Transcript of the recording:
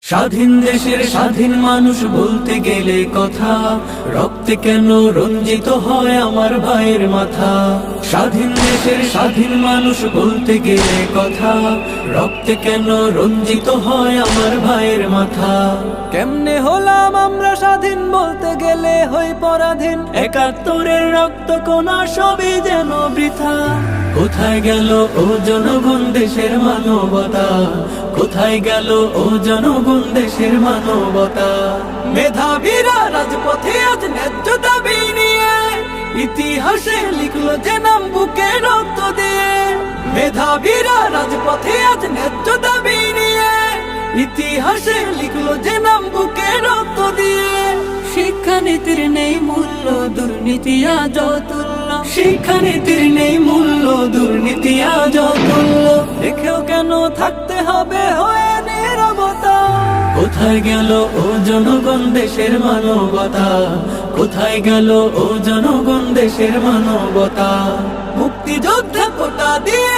স্বাধীন দেশের স্বাধীন মানুষ বলতে গেলে কথা, রক্তে কেন রঞ্জিত হয় আমার ভাইয়ের মাথা। স্বাধীন দেশের স্বাধীন মানুষ বলতে গেলে কথা, রক্তে কেন রঞ্জিত হয় আমার ভাইয়ের মাথা। কেমনে হলাম আমরা স্বাধীন, বলতে গেলে হই পরাধীন। ৭১-এর রক্ত কোনা সবই যেন বৃথা। কোথায় গেল ও জনগণ দেশের মানবতা, কোথায় গেল ও জনগণ দেশের মানবতা। মেধাবীরা রাজপথে আজ ন্যায্য দাবি নিয়ে, ইতিহাসে লিখলো যে নাম বুকে রক্ত দিয়ে। মেধাবীরা রাজপথে আজ ন্যায্য দাবি নিয়ে, ইতিহাসে লিখলো যে নাম বুকে রক্ত দিয়ে। শিক্ষানীতির নেই মূল্য, দুর্নীতি আজ অতুল্য। শিক্ষানীতির নেই মূল্য, দুর্নীতি আজ অতুল্য। দেখেও কেন থাকতে হবে হয়ে নীরবতা। কোথায় গেল ও জনগণ দেশের মানবতা, কোথায় গেল ও জনগণ দেশের মানবতা। মুক্তিযোদ্ধা কোটা দিয়ে